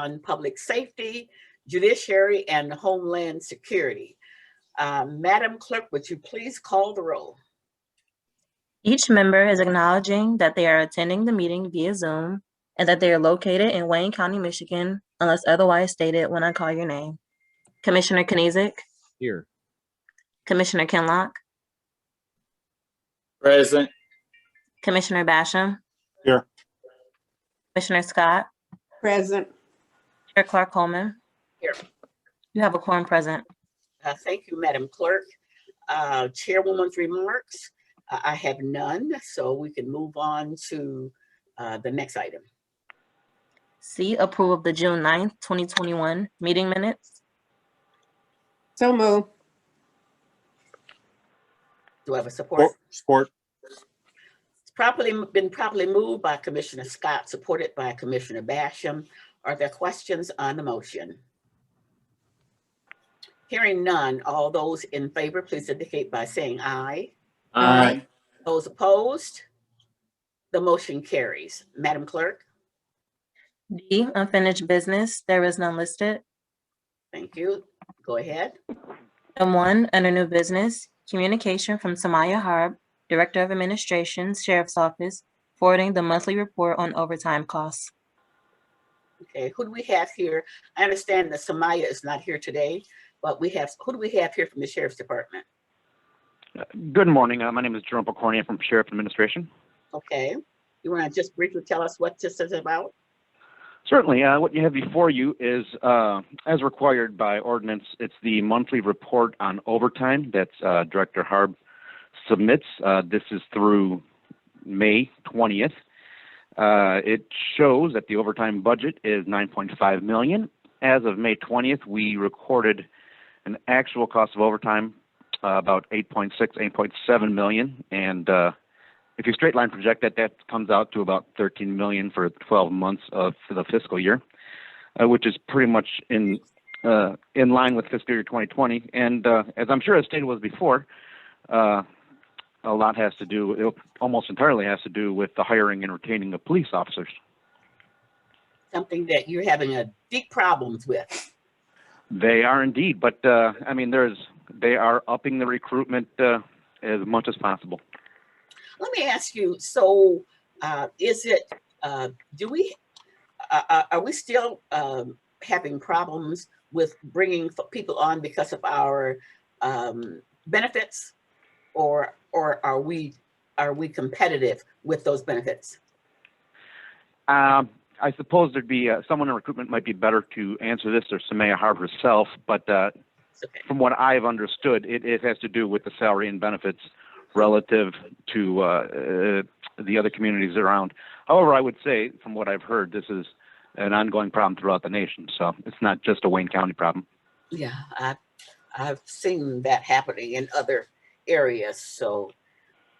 on Public Safety, Judiciary, and Homeland Security. Madam Clerk, would you please call the roll? Each member is acknowledging that they are attending the meeting via Zoom and that they are located in Wayne County, Michigan, unless otherwise stated when I call your name. Commissioner Kniezek. Here. Commissioner Kinlock. Present. Commissioner Basham. Here. Commissioner Scott. Present. Chair Clark Coleman. Here. You have a quorum present. Thank you, Madam Clerk. Chairwoman's remarks. I have none, so we can move on to the next item. C, approve of the June 9th, 2021 meeting minutes. So move. Do I have a support? Support. It's been properly moved by Commissioner Scott, supported by Commissioner Basham. Are there questions on the motion? Hearing none, all those in favor, please indicate by saying aye. Aye. Those opposed? The motion carries. Madam Clerk? D, unfinished business. There is none listed. Thank you. Go ahead. Item 1, under new business, communication from Samaya Harb, Director of Administration, Sheriff's Office, forwarding the monthly report on overtime costs. Okay, who do we have here? I understand that Samaya is not here today, but who do we have here from the Sheriff's Department? Good morning. My name is Jerome Pokornia from Sheriff Administration. Okay, you want to just briefly tell us what this is about? Certainly. What you have before you is, as required by ordinance, it's the monthly report on overtime that Director Harb submits. This is through May 20th. It shows that the overtime budget is $9.5 million. As of May 20th, we recorded an actual cost of overtime about $8.6, $8.7 million. And if you straight line project that, that comes out to about $13 million for 12 months of the fiscal year, which is pretty much in line with fiscal year 2020. And as I'm sure as stated was before, a lot has to do, it almost entirely has to do with the hiring and retaining of police officers. Something that you're having deep problems with. They are indeed, but I mean, they are upping the recruitment as much as possible. Let me ask you, so is it, are we still having problems with bringing people on because of our benefits, or are we competitive with those benefits? I suppose there'd be someone in recruitment might be better to answer this, or Samaya Harb herself, but from what I've understood, it has to do with the salary and benefits relative to the other communities around. However, I would say, from what I've heard, this is an ongoing problem throughout the nation. So it's not just a Wayne County problem. Yeah, I've seen that happening in other areas. So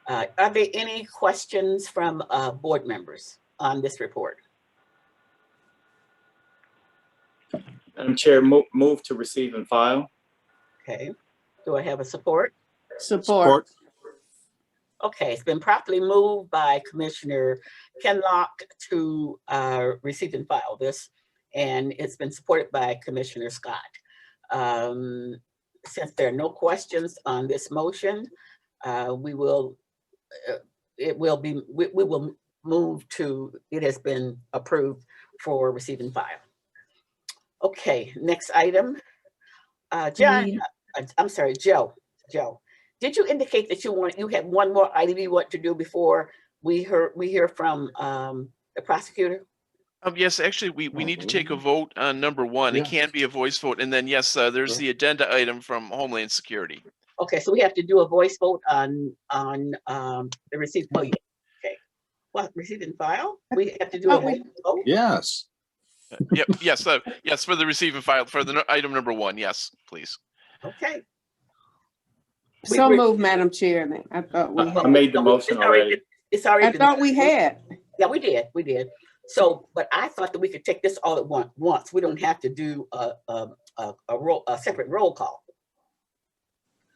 are there any questions from board members on this report? Madam Chair, move to receive and file. Okay, do I have a support? Support. Okay, it's been properly moved by Commissioner Kinlock to receive and file this, and it's been supported by Commissioner Scott. Since there are no questions on this motion, we will move to, it has been approved for receive and file. Okay, next item. John, I'm sorry, Joe. Did you indicate that you had one more item you want to do before we hear from the prosecutor? Yes, actually, we need to take a vote on number 1. Yeah. It can be a voice vote, and then yes, there's the agenda item from Homeland Security. Okay, so we have to do a voice vote on the receipt. Oh, yeah. Okay. What, receive and file? We have to do a voice vote? Yes. Yep. Yes. Yes, for the receive and file for the item number 1. Yes, please. Okay. So move, Madam Chairman. I thought we had. I made the motion already. It's already. I thought we had. Yeah, we did. So, but I thought that we could take this all at once. We don't have to do a separate roll call.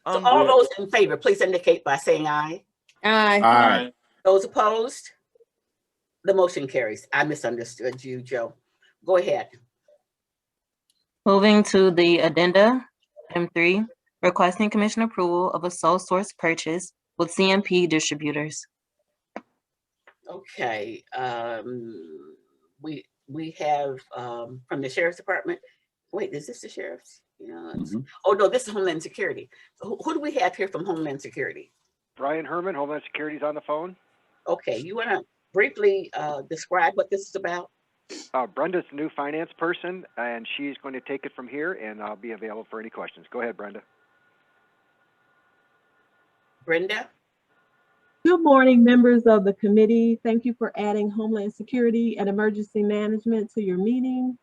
So all those in favor, please indicate by saying aye. Aye. Aye. Those opposed? The motion carries. I misunderstood you, Joe. Go ahead. Moving to the addenda, item 3, requesting commission approval of a sole source purchase with CMP distributors. Okay, we have, from the sheriff's department. Wait, is this the sheriff's? Yeah. Oh, no, this is Homeland Security. Who do we have here from Homeland Security? Brian Herman, Homeland Security's on the phone. Okay, you want to briefly describe what this is about? Brenda's the new finance person, and she's going to take it from here, and I'll be available for any questions. Go ahead, Brenda. Brenda? Good morning, members of the committee. Thank you for adding Homeland Security and Emergency Management to your meeting.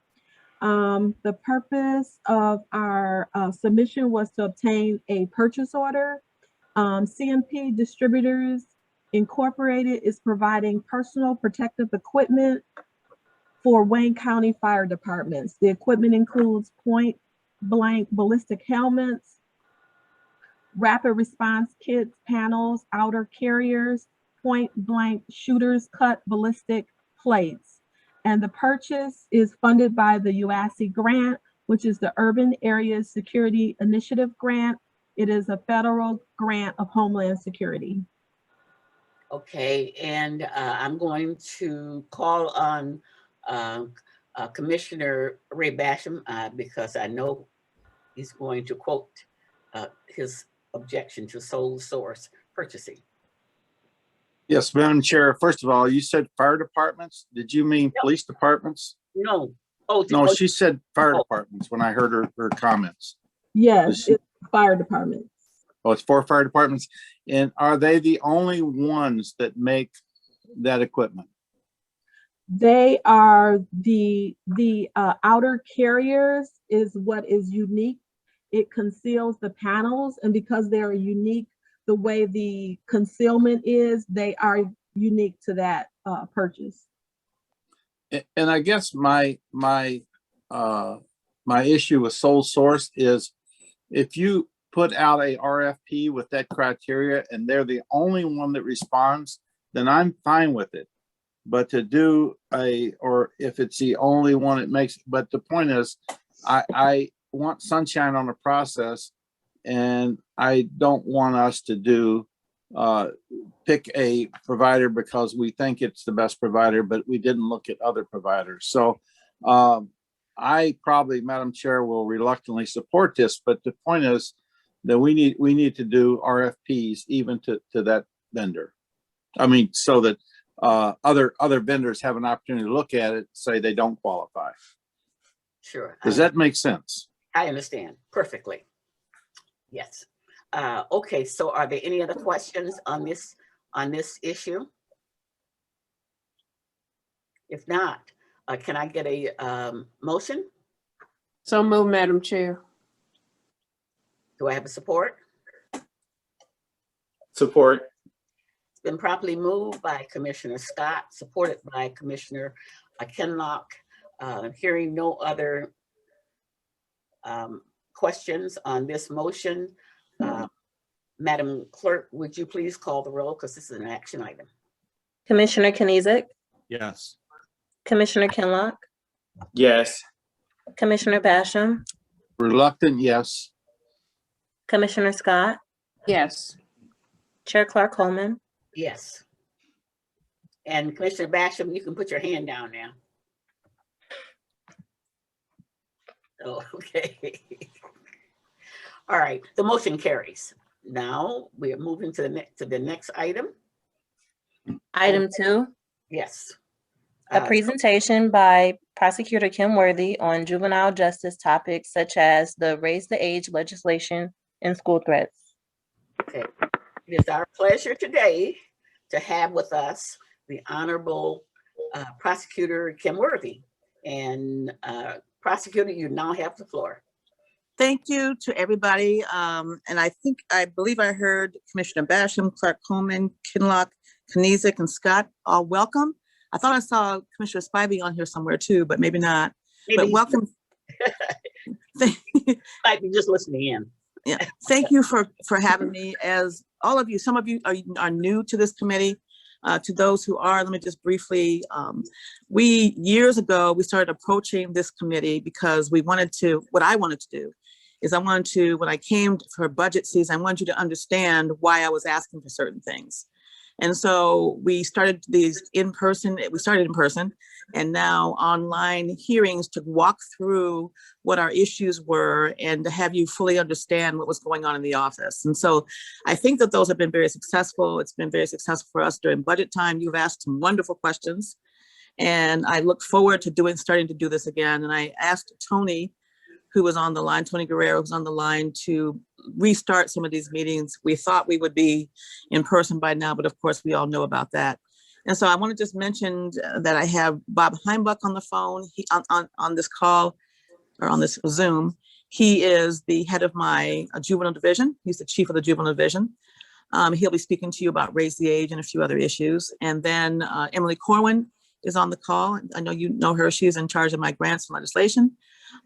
The purpose of our submission was to obtain a purchase order. CMP Distributors Incorporated is providing personal protective equipment for Wayne County Fire Departments. The equipment includes point-blank ballistic helmets, rapid response kits, panels, outer carriers, point-blank shooters, cut ballistic plates. And the purchase is funded by the UASC grant, which is the Urban Areas Security Initiative grant. It is a federal grant of Homeland Security. Okay, and I'm going to call on Commissioner Ray Basham because I know he's going to quote his objection to sole source purchasing. Yes, Madam Chair. First of all, you said fire departments. Did you mean police departments? No. Oh, No, she said fire departments when I heard her comments. Yes, it's fire departments. Oh, it's 4 fire departments. And are they the only ones that make that equipment? They are the outer carriers is what is unique. It conceals the panels, and because they are unique, the way the concealment is, they are unique to that purchase. And I guess my issue with sole source is if you put out a RFP with that criteria and they're the only one that responds, then I'm fine with it. But to do or if it's the only one it makes, but the point is, I want sunshine on the process, and I don't want us to do pick a provider because we think it's the best provider, but we didn't look at other providers. So I probably, Madam Chair, will reluctantly support this, but the point is that we need to do RFPs even to that vendor. I mean, so that other vendors have an opportunity to look at it, say they don't qualify. Sure. Does that make sense? I understand perfectly. Yes. Okay, so are there any other questions on this issue? If not, can I get a motion? So moved, Madam Chair. Do I have a support? Support. It's been properly moved by Commissioner Scott, supported by Commissioner Kinlock. Hearing no other questions on this motion, Madam Clerk, would you please call the roll because this is an action item? Commissioner Kniezek, Yes. Commissioner Kinlock, Yes. Commissioner Basham, Reluctant, yes. Commissioner Scott, Yes. Chair Clark Coleman. Yes. And Commissioner Basham, you can put your hand down now. Oh, okay. All right, the motion carries. Now we are moving to the next item. Item 2, Yes. a presentation by Prosecutor Kim Worthy on juvenile justice topics such as the raise the age legislation and school threats. Okay. It is our pleasure today to have with us the Honorable Prosecutor Kim Worthy. And Prosecutor, you now have the floor. Thank you to everybody. And I believe I heard Commissioner Basham, Clark Coleman, Kinlock, Kniezek, and Scott all welcome. I thought I saw Commissioner Spivey on here somewhere too, but maybe not. Maybe but welcome. Might be just listening in. Yeah, thank you for having me. As all of you, some of you are new to this committee. To those who are, let me just briefly, we, years ago, we started approaching this committee because we wanted to, what I wanted to do is I wanted to, when I came for budget season, I wanted you to understand why I was asking for certain things. And so we started these we started in person and now online hearings to walk through what our issues were and to have you fully understand what was going on in the office. And so I think that those have been very successful. It's been very successful for us during budget time. You've asked some wonderful questions and I look forward to starting to do this again. And I asked Tony, who was on the line, Tony Guerrero was on the line, to restart some of these meetings. We thought we would be in person by now, but of course we all know about that. And so I want to just mention that I have Bob Heimbuck on the phone on this call or on this Zoom. He is the head of my juvenile division. He's the chief of the juvenile division. He'll be speaking to you about raise the age and a few other issues. And then Emily Corwin is on the call. I know you know her. She's in charge of my grants and legislation.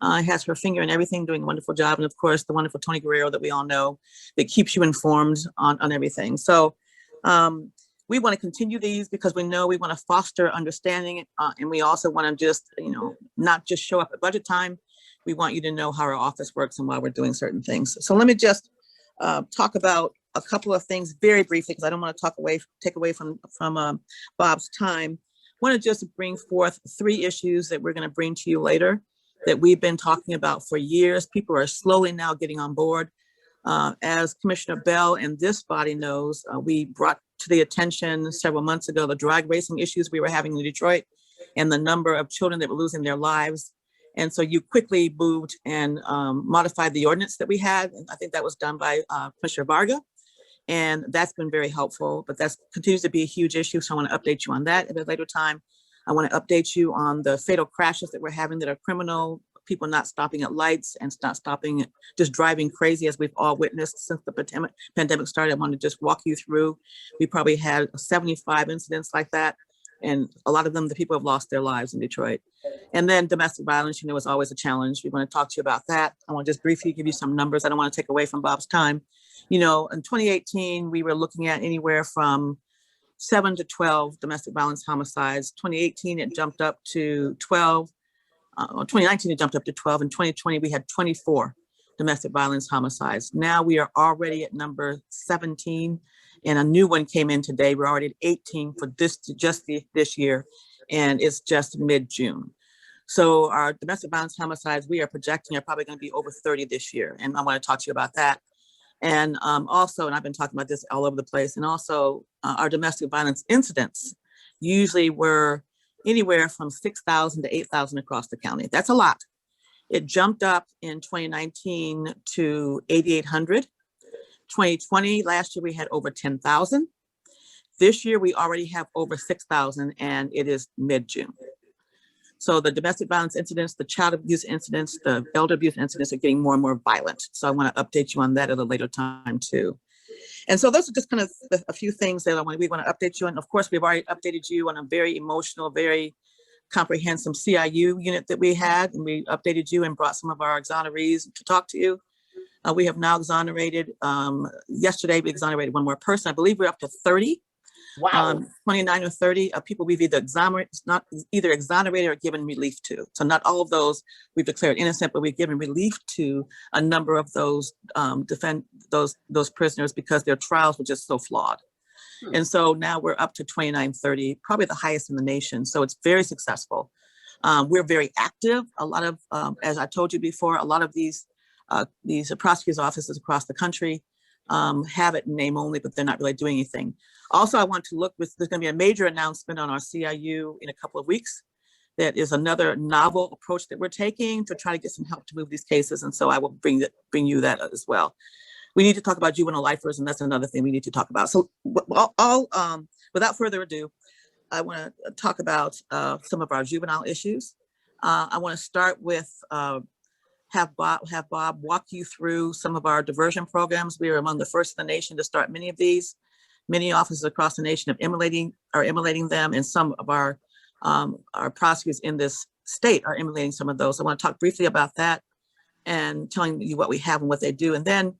Has her finger in everything, doing a wonderful job. And of course, the wonderful Tony Guerrero that we all know that keeps you informed on everything. So we want to continue these because we know we want to foster understanding. And we also want to just, not just show up at budget time. We want you to know how our office works and why we're doing certain things. So let me just talk about a couple of things very briefly, because I don't want to take away from Bob's time. I want to just bring forth 3 issues that we're going to bring to you later that we've been talking about for years. People are slowly now getting on board. As Commissioner Bell and this body knows, we brought to the attention several months ago the drag racing issues we were having in Detroit and the number of children that were losing their lives. And so you quickly moved and modified the ordinance that we had. And I think that was done by Commissioner Varga. And that's been very helpful, but that continues to be a huge issue. So I want to update you on that at a later time. I want to update you on the fatal crashes that we're having that are criminal, people not stopping at lights and not stopping, just driving crazy, as we've all witnessed since the pandemic started. I want to just walk you through. We probably had 75 incidents like that. And a lot of them, the people have lost their lives in Detroit. And then domestic violence, is always a challenge. We want to talk to you about that. I want to just briefly give you some numbers. I don't want to take away from Bob's time. In 2018, we were looking at anywhere from 7 to 12 domestic violence homicides. 2018, it jumped up to 12. 2019, it jumped up to 12. In 2020, we had 24 domestic violence homicides. Now we are already at number 17, and a new one came in today. We're already at 18 for this year, and it's just mid-June. So our domestic violence homicides, we are projecting, are probably going to be over 30 this year, and I want to talk to you about that. And also, and I've been talking about this all over the place, and also our domestic violence incidents usually were anywhere from 6,000 to 8,000 across the county. That's a lot. It jumped up in 2019 to 8,800. 2020, last year we had over 10,000. This year we already have over 6,000, and it is mid-June. So the domestic violence incidents, the child abuse incidents, the elder abuse incidents are getting more and more violent. So I want to update you on that at a later time too. And so those are just kind of a few things that we want to update you on. Of course, we've already updated you on a very emotional, very comprehensive CIU unit that we had, and we updated you and brought some of our exonerees to talk to you. We have now exonerated, yesterday we exonerated one more person. I believe we're up to 30. Wow. 29 or 30 people we've either exonerated or given relief to. So not all of those we've declared innocent, but we've given relief to a number of those those prisoners because their trials were just so flawed. And so now we're up to 29, 30, probably the highest in the nation. So it's very successful. We're very active. A lot of, as I told you before, a lot of these prosecutors' offices across the country have it in name only, but they're not really doing anything. Also, I want to look with, there's going to be a major announcement on our CIU in a couple of weeks. That is another novel approach that we're taking to try to get some help to move these cases. And so I will bring you that as well. We need to talk about juvenile lifers, and that's another thing we need to talk about. So without further ado, I want to talk about some of our juvenile issues. I want to start with have Bob walk you through some of our diversion programs. We are among the first in the nation to start many of these. Many offices across the nation are emulating them, and some of our prosecutors in this state are emulating some of those. I want to talk briefly about that and telling you what we have and what they do. And then,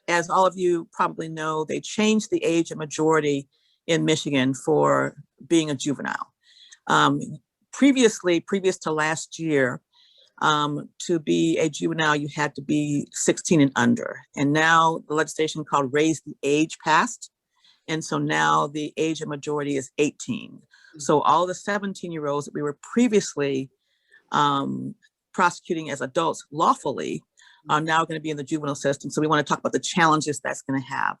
as all of you probably know, they changed the age of majority in Michigan for being a juvenile. Previous to last year, to be a juvenile, you had to be 16 and under. And now the legislation called Raise the Age passed. And so now the age of majority is 18. So all the 17-year-olds that we were previously prosecuting as adults lawfully are now going to be in the juvenile system. So we want to talk about the challenges that's going to have.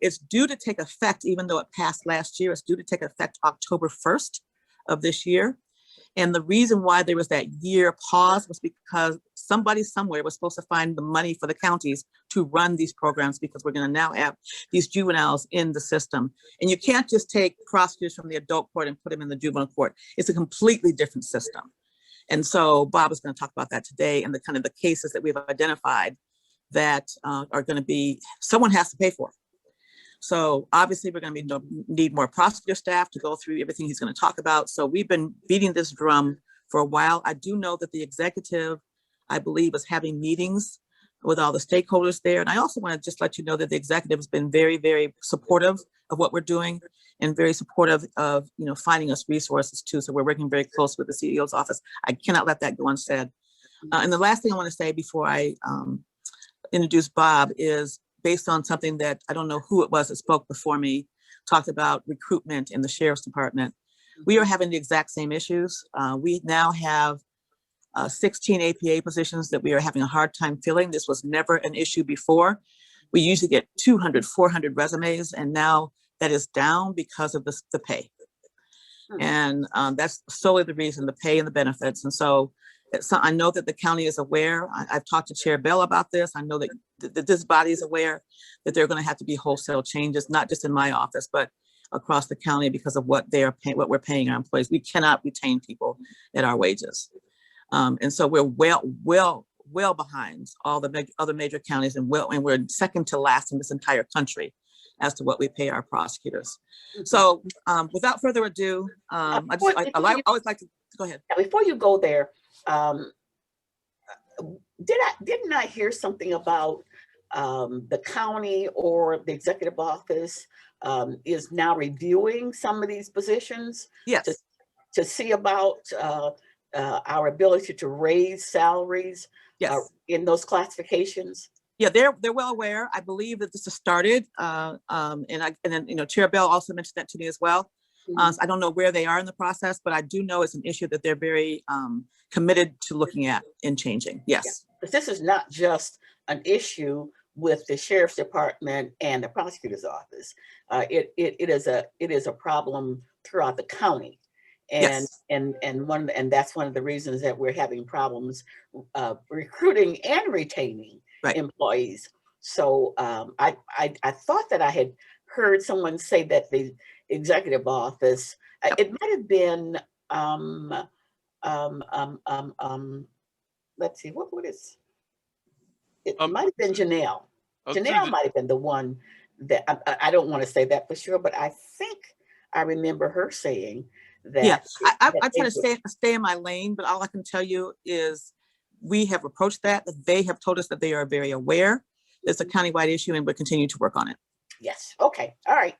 It's due to take effect, even though it passed last year, it's due to take effect October 1st of this year. And the reason why there was that year pause was because somebody somewhere was supposed to find the money for the counties to run these programs, because we're going to now have these juveniles in the system. And you can't just take prosecutors from the adult court and put them in the juvenile court. It's a completely different system. And so Bob is going to talk about that today, and the kind of the cases that we've identified that are going to be, someone has to pay for. So obviously we're going to need more prosecutor staff to go through everything he's going to talk about. So we've been beating this drum for a while. I do know that the executive, I believe, is having meetings with all the stakeholders there. And I also want to just let you know that the executive has been very, very supportive of what we're doing, and very supportive of, you know, finding us resources too. So we're working very close with the CEO's office. I cannot let that go unsaid. And the last thing I want to say before I introduce Bob is, based on something that I don't know who it was that spoke before me, talked about recruitment in the sheriff's department. We are having the exact same issues. We now have 16 APA positions that we are having a hard time filling. This was never an issue before. We usually get 200, 400 resumes, and now that is down because of the pay. And that's solely the reason, the pay and the benefits. And so I know that the county is aware. I've talked to Chair Bell about this. I know that this body is aware that there are going to have to be wholesale changes, not just in my office, but across the county, because of what they are paying, what we're paying our employees. We cannot retain people at our wages. And so we're well behind all the other major counties, and we're second to last in this entire country as to what we pay our prosecutors. So without further ado, I always like to go ahead. Before you go there, didn't I hear something about the county or the executive office is now reviewing some of these positions? Yes. To see about our ability to raise salaries. Yes. In those classifications. Yeah, they're well aware. I believe that this has started, and then, you know, Chair Bell also mentioned that to me as well. So I don't know where they are in the process, but I do know it's an issue that they're very committed to looking at and changing. Yes. But this is not just an issue with the sheriff's department and the prosecutor's office. It is a problem throughout the county. And yes. and that's one of the reasons that we're having problems recruiting and retaining employees. So I thought that I had heard someone say that the executive office, it might have been let's see, what is it? Might have been Janelle. Janelle might have been the one that I don't want to say that for sure, but I think I remember her saying that. Yeah, I try to stay in my lane, but all I can tell you is we have approached that they have told us that they are very aware. It's a countywide issue, and we're continuing to work on it. Yes. Okay. All right.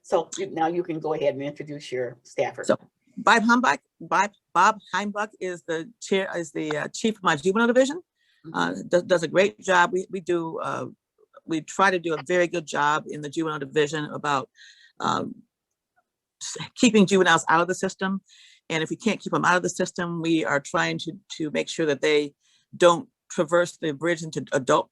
So now you can go ahead and introduce your staffer. So Bob Heimbuck is the chair, is the chief of my juvenile division. Does a great job. We try to do a very good job in the juvenile division about keeping juveniles out of the system. And if we can't keep them out of the system, we are trying to make sure that they don't traverse the bridge into adult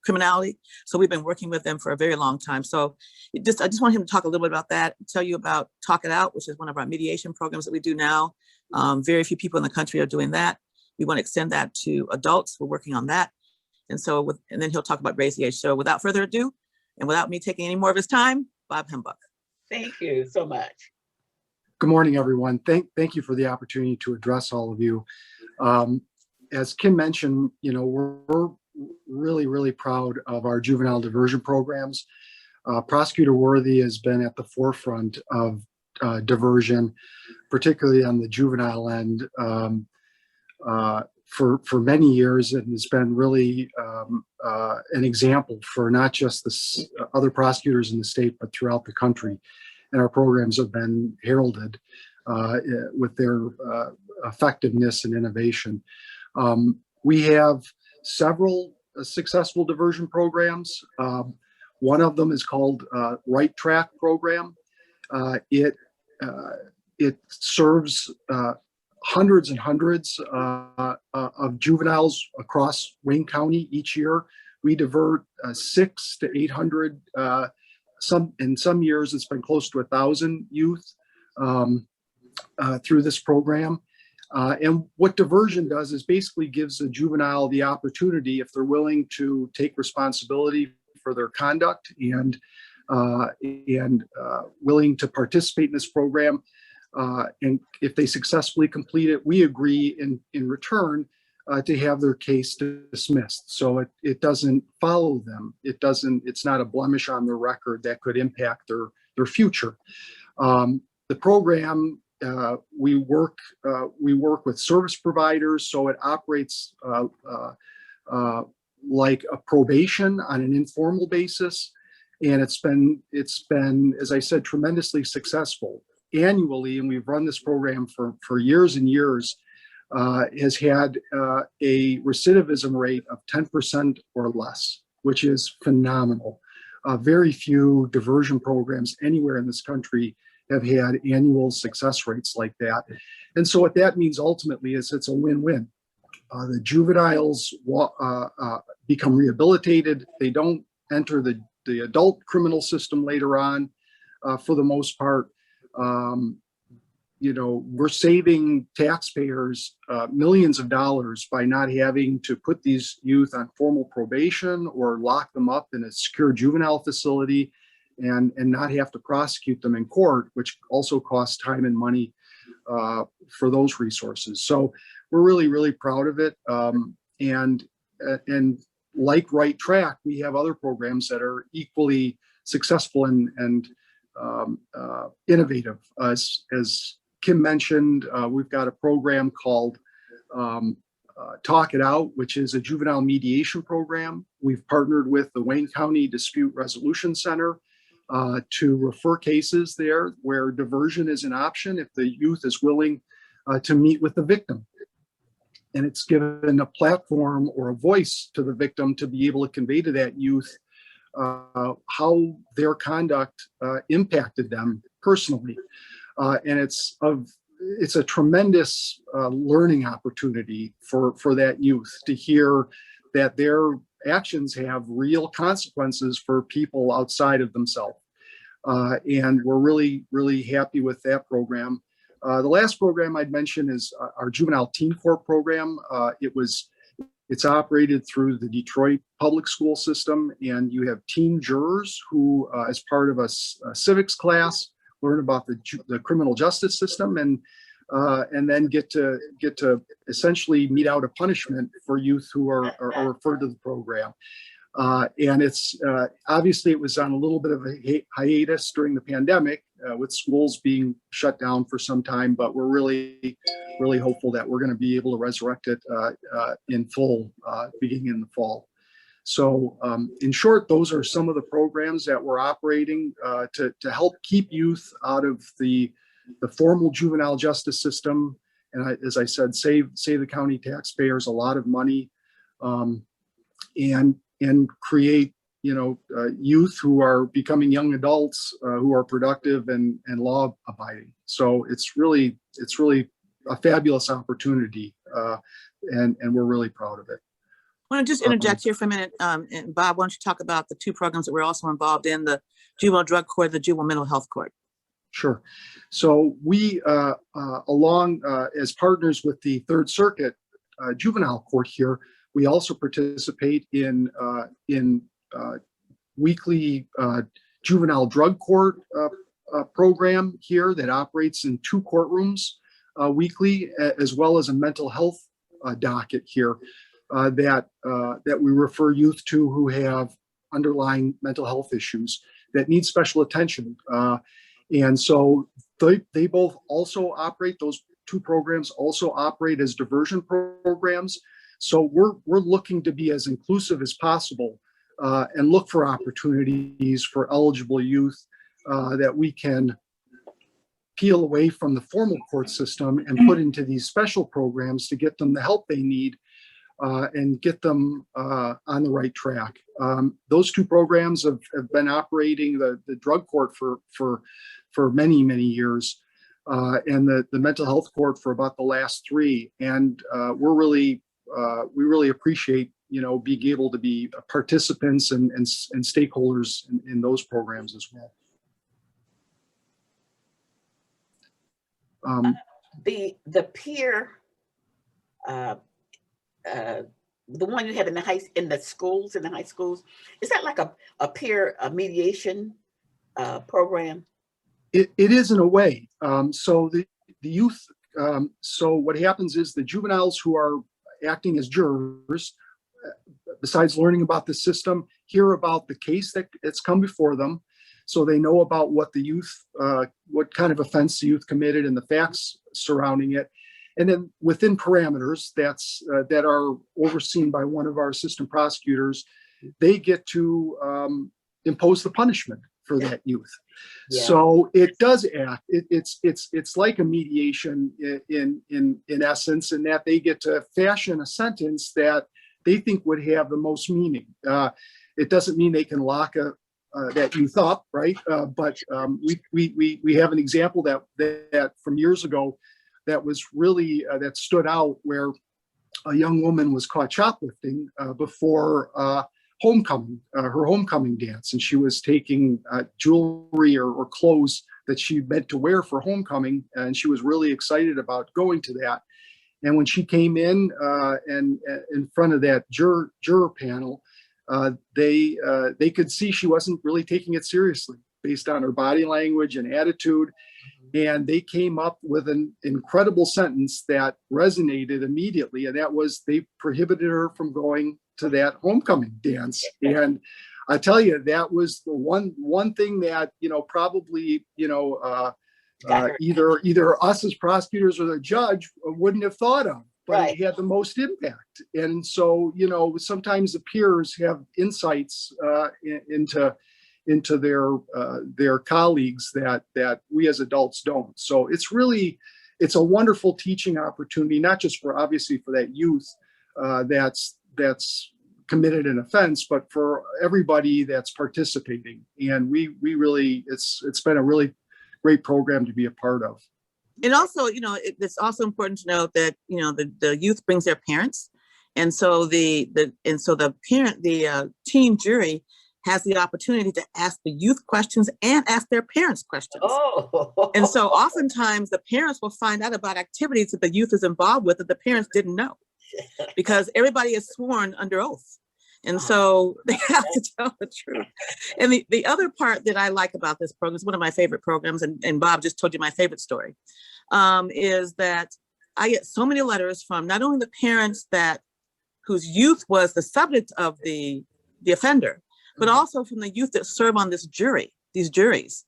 criminality. So we've been working with them for a very long time. So I just want him to talk a little bit about that, tell you about Talk It Out, which is one of our mediation programs that we do now. Very few people in the country are doing that. We want to extend that to adults. We're working on that. And so, and then he'll talk about Raise the Age. So without further ado, and without me taking any more of his time, Bob Heimbuck. Thank you so much. Good morning, everyone. Thank you for the opportunity to address all of you. As Kim mentioned, you know, we're really, really proud of our juvenile diversion programs. Prosecutor Worthy has been at the forefront of diversion, particularly on the juvenile end, for many years, and has been really an example for not just the other prosecutors in the state, but throughout the country. And our programs have been heralded with their effectiveness and innovation. We have several successful diversion programs. One of them is called Right Track Program. It serves hundreds and hundreds of juveniles across Wayne County each year. We divert 600 to 800. In some years, it's been close to 1,000 youth through this program. And what diversion does is basically gives a juvenile the opportunity, if they're willing to take responsibility for their conduct and willing to participate in this program, and if they successfully complete it, we agree in return to have their case dismissed. So it doesn't follow them. It's not a blemish on their record that could impact their future. The program, we work with service providers, so it operates like a probation on an informal basis, and it's been, as I said, tremendously successful. Annually, and we've run this program for years and years, has had a recidivism rate of 10% or less, which is phenomenal. Very few diversion programs anywhere in this country have had annual success rates like that. And so what that means ultimately is it's a win-win. The juveniles become rehabilitated. They don't enter the adult criminal system later on, for the most part. We're saving taxpayers millions of dollars by not having to put these youth on formal probation or lock them up in a secure juvenile facility and not have to prosecute them in court, which also costs time and money for those resources. So we're really, really proud of it. And like Right Track, we have other programs that are equally successful and innovative. As Kim mentioned, we've got a program called Talk It Out, which is a juvenile mediation program. We've partnered with the Wayne County Dispute Resolution Center to refer cases there where diversion is an option if the youth is willing to meet with the victim. And it's given a platform or a voice to the victim to be able to convey to that youth how their conduct impacted them personally. And it's a tremendous learning opportunity for that youth to hear that their actions have real consequences for people outside of themselves. And we're really, really happy with that program. The last program I'd mention is our Juvenile Teen Court program. It's operated through the Detroit public school system, and you have teen jurors who, as part of a civics class, learn about the criminal justice system and then get to essentially mete out a punishment for youth who are referred to the program. And it's obviously it was on a little bit of a hiatus during the pandemic with schools being shut down for some time, but we're really, really hopeful that we're going to be able to resurrect it in full beginning in the fall. So in short, those are some of the programs that we're operating to help keep youth out of the formal juvenile justice system. And as I said, save the county taxpayers a lot of money, and create youth who are becoming young adults who are productive and law abiding. So it's really a fabulous opportunity, and we're really proud of it. I want to just interject here for a minute. And Bob, why don't you talk about the two programs that we're also involved in, the Juvenile Drug Court, the Juvenile Mental Health Court? Sure. So we, along as partners with the Third Circuit Juvenile Court here, we also participate in weekly juvenile drug court program here that operates in 2 courtrooms weekly, as well as a mental health docket here that we refer youth to who have underlying mental health issues that need special attention. And so they both also operate those two programs also operate as diversion programs. So we're looking to be as inclusive as possible and look for opportunities for eligible youth that we can peel away from the formal court system and put into these special programs to get them the help they need and get them on the right track. Those two programs have been operating the drug court for many, many years, and the mental health court for about the last 3. And we really appreciate, being able to be participants and stakeholders in those programs as well. The peer, the one you have in the high schools, high schools, is that like a peer mediation program? It is in a way. So the youth. So what happens is the juveniles who are acting as jurors, besides learning about the system, hear about the case that's come before them. So they know about what the youth, what kind of offense the youth committed and the facts surrounding it. And then within parameters that are overseen by one of our assistant prosecutors, they get to impose the punishment for that youth. Yeah. So it does act. It's like a mediation in essence, in that they get to fashion a sentence that they think would have the most meaning. It doesn't mean they can lock that youth up, right? But we have an example that from years ago that was really that stood out, where a young woman was caught shoplifting before homecoming, her homecoming dance, and she was taking jewelry or clothes that she meant to wear for homecoming, and she was really excited about going to that. And when she came in and in front of that juror panel, they could see she wasn't really taking it seriously based on her body language and attitude. And they came up with an incredible sentence that resonated immediately. And that was, they prohibited her from going to that homecoming dance. And I tell you, that was the one thing that, probably, either us as prosecutors or the judge wouldn't have thought of. But right. It had the most impact. And so, sometimes the peers have insights into their colleagues that we as adults don't. So it's a wonderful teaching opportunity, not just obviously for that youth that's committed an offense, but for everybody that's participating. And we really, it's been a really great program to be a part of. And also, it's also important to note that, the youth brings their parents. And so the teen jury has the opportunity to ask the youth questions and ask their parents questions. Oh. And so oftentimes the parents will find out about activities that the youth is involved with that the parents didn't know, because everybody is sworn under oath. And so they have to tell the truth. And the other part that I like about this program is one of my favorite programs, and Bob just told you my favorite story, is that I get so many letters from not only the parents whose youth was the subject of the offender, but also from the youth that serve on these juries.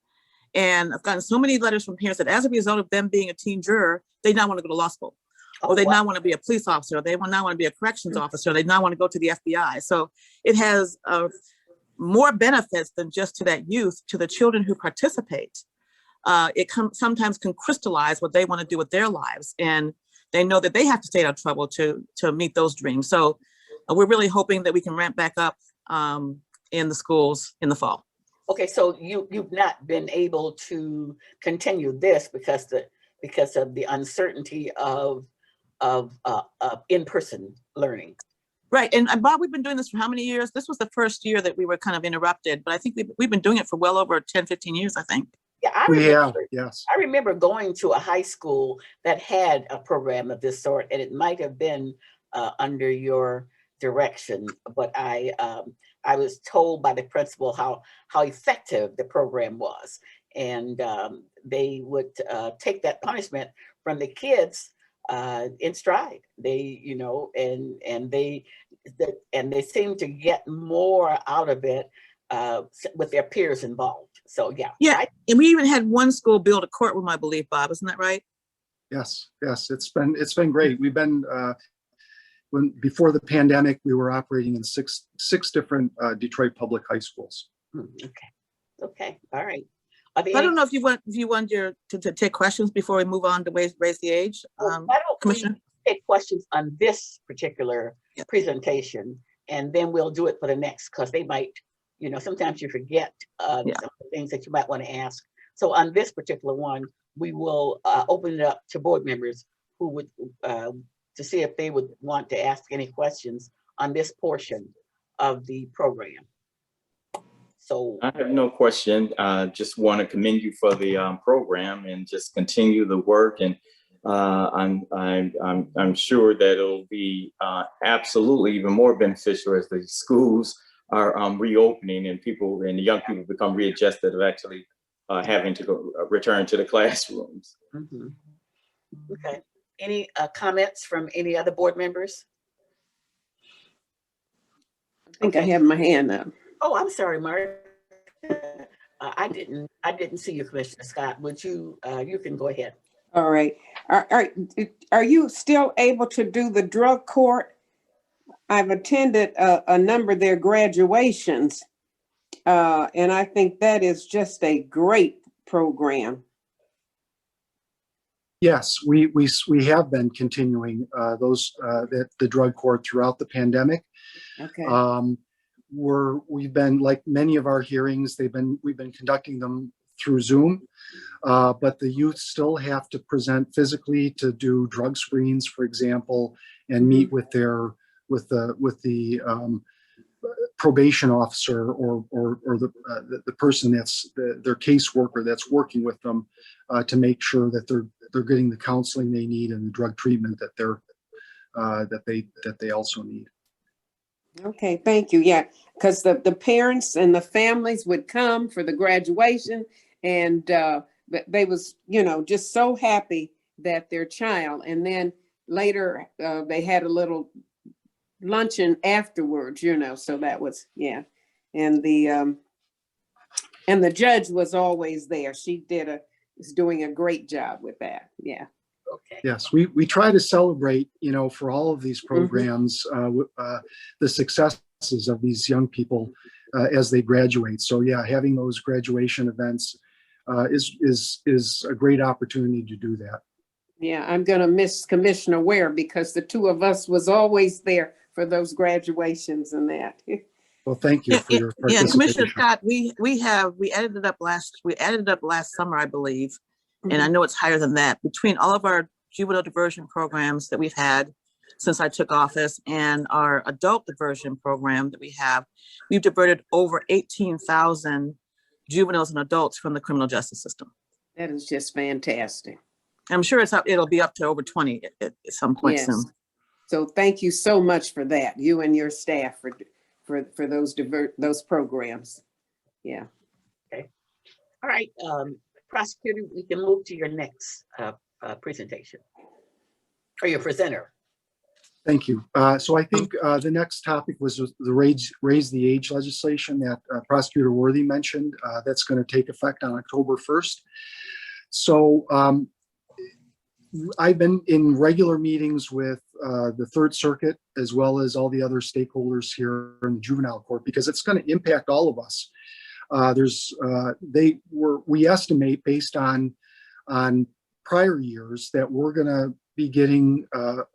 And I've gotten so many letters from parents that as a result of them being a teen juror, they now want to go to law school. Or they now want to be a police officer, or they now want to be a corrections officer, or they now want to go to the FBI. So it has more benefits than just to that youth, to the children who participate. It sometimes can crystallize what they want to do with their lives. And they know that they have to stay out of trouble to meet those dreams. So we're really hoping that we can ramp back up in the schools in the fall. Okay, so you've not been able to continue this because of the uncertainty of in-person learning. Right, and Bob, we've been doing this for how many years? This was the first year that we were kind of interrupted, but I think we've been doing it for well over 10, 15 years, I think. Yeah, I remember going to a high school that had a program of this sort, and it might have been under your direction, but I was told by the principal how effective the program was, and they would take that punishment from the kids in stride. They, and they seem to get more out of it with their peers involved. So yeah. And we even had one school build a courtroom, I believe, Bob, isn't that right? Yes, it's been great. We've been before the pandemic, we were operating in six different Detroit public high schools. Okay, all right. I don't know if you want to take questions before we move on to raise the age. Why don't Commissioner? we take questions on this particular presentation, and then we'll do it for the next, because they might, sometimes you forget some of the things that you might want to ask. So on this particular one, we will open it up to board members who would to see if they would want to ask any questions on this portion of the program. So I have no question. Just want to commend you for the program and just continue the work. And I'm sure that it'll be absolutely even more beneficial as the schools are reopening and the young people become readjusted of actually having to go return to the classrooms. Okay. Any comments from any other board members? I think I have my hand up. Oh, I'm sorry, Mark. I didn't see you, Commissioner Scott. Would you? You can go ahead. All right. Are you still able to do the drug court? I've attended a number of their graduations, and I think that is just a great program. Yes, we have been continuing the drug court throughout the pandemic. Okay. We've been, like many of our hearings, we've been conducting them through Zoom, but the youth still have to present physically to do drug screens, for example, and meet with the probation officer or the person that's their caseworker that's working with them to make sure that they're getting the counseling they need and the drug treatment that they also need. Okay, thank you. Yeah, because the parents and the families would come for the graduation, and they was, just so happy that their child, and then later they had a little luncheon afterwards, so that was, and the judge was always there. She is doing a great job with that. Yeah. Okay. Yes, we try to celebrate, for all of these programs, the successes of these young people as they graduate. So yeah, having those graduation events is a great opportunity to do that. Yeah, I'm gonna miss Commissioner Ware because the two of us was always there for those graduations and that. Well, thank you for your participation. Yeah, Commissioner Scott, we added it up last summer, I believe. And I know it's higher than that. Between all of our juvenile diversion programs that we've had since I took office and our adult diversion program that we've diverted over 18,000 juveniles and adults from the criminal justice system. That is just fantastic. I'm sure it'll be up to over 20 at some point soon. So thank you so much for that, you and your staff for those programs. Yeah. Okay. All right. Prosecutor, we can move to your next presentation or your presenter. Thank you. So I think the next topic was the raise the age legislation that Prosecutor Worthy mentioned. That's going to take effect on October 1st. So I've been in regular meetings with the Third Circuit as well as all the other stakeholders here in the juvenile court because it's going to impact all of us. We estimate based on prior years that we're going to be getting an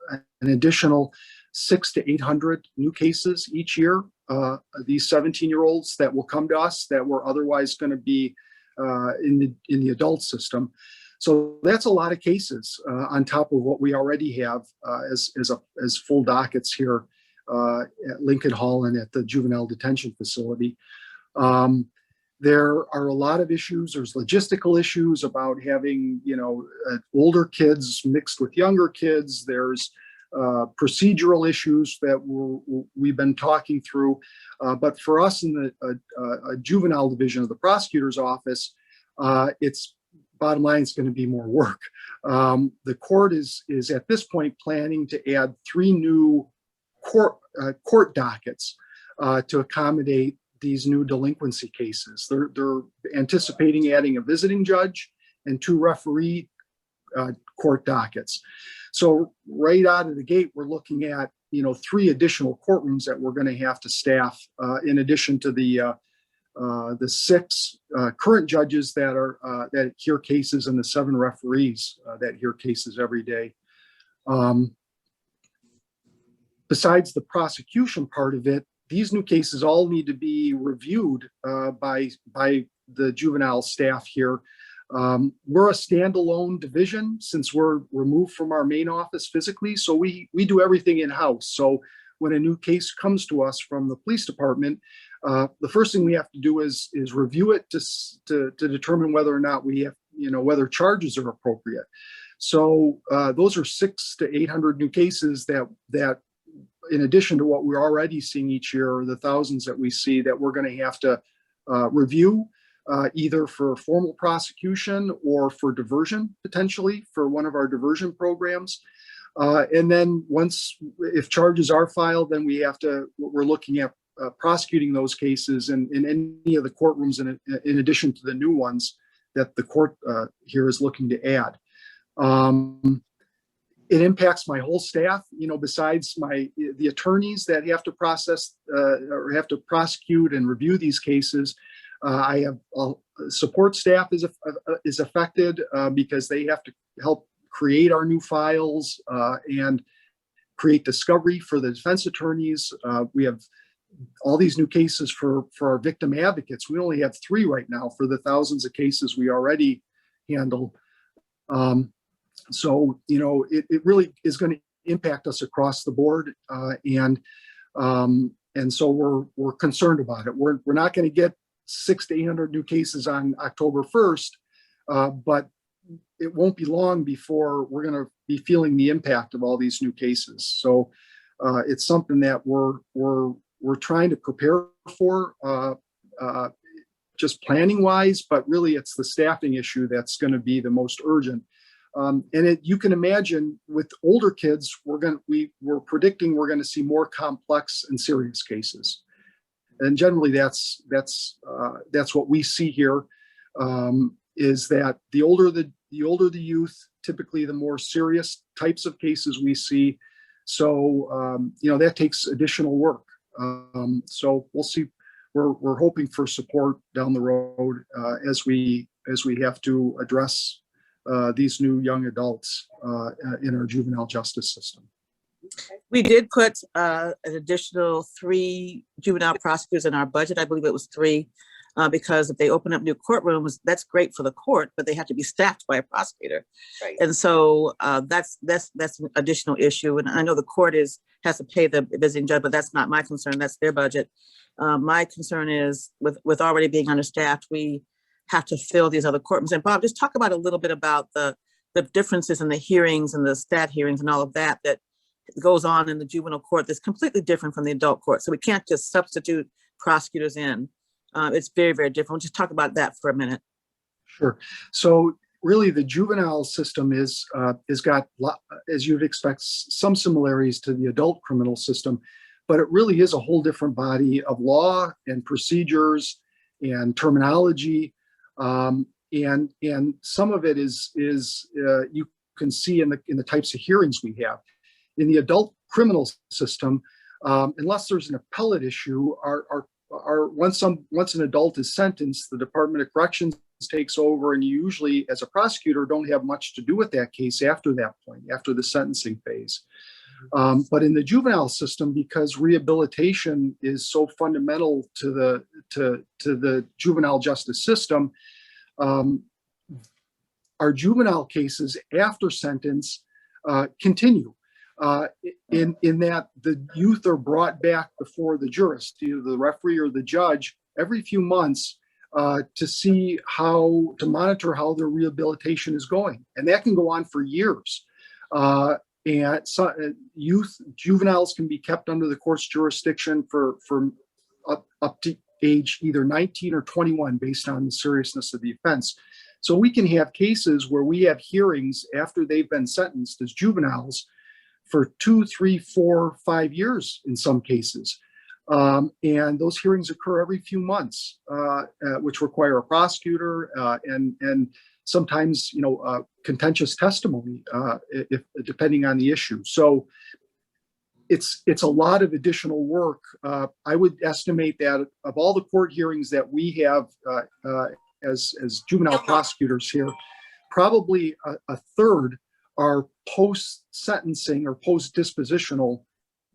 additional 600 to 800 new cases each year. These 17-year-olds that will come to us that were otherwise going to be in the adult system. So that's a lot of cases on top of what we already have as full dockets here at Lincoln Hall and at the juvenile detention facility. There are a lot of issues. There's logistical issues about having, older kids mixed with younger kids. There's procedural issues that we've been talking through. But for us in the juvenile division of the prosecutor's office, it's bottom line, it's going to be more work. The court is at this point planning to add 3 new court dockets to accommodate these new delinquency cases. They're anticipating adding a visiting judge and 2 referee court dockets. So right out of the gate, we're looking at, 3 additional courtrooms that we're going to have to staff in addition to the 6 current judges that hear cases and the 7 referees that hear cases every day. Besides the prosecution part of it, these new cases all need to be reviewed by the juvenile staff here. We're a standalone division since we're removed from our main office physically, so we do everything in-house. So when a new case comes to us from the police department, the first thing we have to do is review it to determine whether or not we have, whether charges are appropriate. So those are 600 to 800 new cases that in addition to what we're already seeing each year, the thousands that we see, that we're going to have to review either for formal prosecution or for diversion, potentially for one of our diversion programs. And then if charges are filed, then we're looking at prosecuting those cases in any of the courtrooms in addition to the new ones that the court here is looking to add. It impacts my whole staff, besides the attorneys that have to process or have to prosecute and review these cases. I have support staff is affected because they have to help create our new files and create discovery for the defense attorneys. We have all these new cases for our victim advocates. We only have 3 right now for the thousands of cases we already handle. So, it really is going to impact us across the board. And so we're concerned about it. We're not going to get 600 to 800 new cases on October 1st, but it won't be long before we're going to be feeling the impact of all these new cases. So it's something that we're trying to prepare for, just planning wise, but really it's the staffing issue that's going to be the most urgent. And you can imagine with older kids, we're predicting we're going to see more complex and serious cases. And generally that's what we see here, is that the older the youth, typically the more serious types of cases we see. So, that takes additional work. So we'll see. We're hoping for support down the road as we have to address these new young adults in our juvenile justice system. We did put an additional 3 juvenile prosecutors in our budget. I believe it was 3, because if they open up new courtrooms, that's great for the court, but they have to be staffed by a prosecutor. Right. And so that's an additional issue. And I know the court has to pay the visiting judge, but that's not my concern. That's their budget. My concern is with already being understaffed, we have to fill these other courtrooms. And Bob, just talk about a little bit about the differences in the hearings and the stat hearings and all of that goes on in the juvenile court that's completely different from the adult court. So we can't just substitute prosecutors in. It's very, very different. We'll just talk about that for a minute. Sure. So really the juvenile system is got, as you'd expect, some similarities to the adult criminal system, but it really is a whole different body of law and procedures and terminology. And some of it is you can see in the types of hearings we have. In the adult criminal system, unless there's an appellate issue, once an adult is sentenced, the Department of Corrections takes over, and you usually, as a prosecutor, don't have much to do with that case after that point, after the sentencing phase. But in the juvenile system, because rehabilitation is so fundamental to the juvenile justice system, our juvenile cases after sentence continue. In that the youth are brought back before the jurist, either the referee or the judge, every few months to monitor how their rehabilitation is going. And that can go on for years. And so, juveniles can be kept under the court's jurisdiction for up to age either 19 or 21 based on the seriousness of the offense. So we can have cases where we have hearings after they've been sentenced as juveniles for 2, 3, 4, 5 years in some cases. And those hearings occur every few months, which require a prosecutor and sometimes, contentious testimony, if depending on the issue. So it's a lot of additional work. I would estimate that of all the court hearings that we have as juvenile prosecutors here, probably a third are post-sentencing or post-dispositional,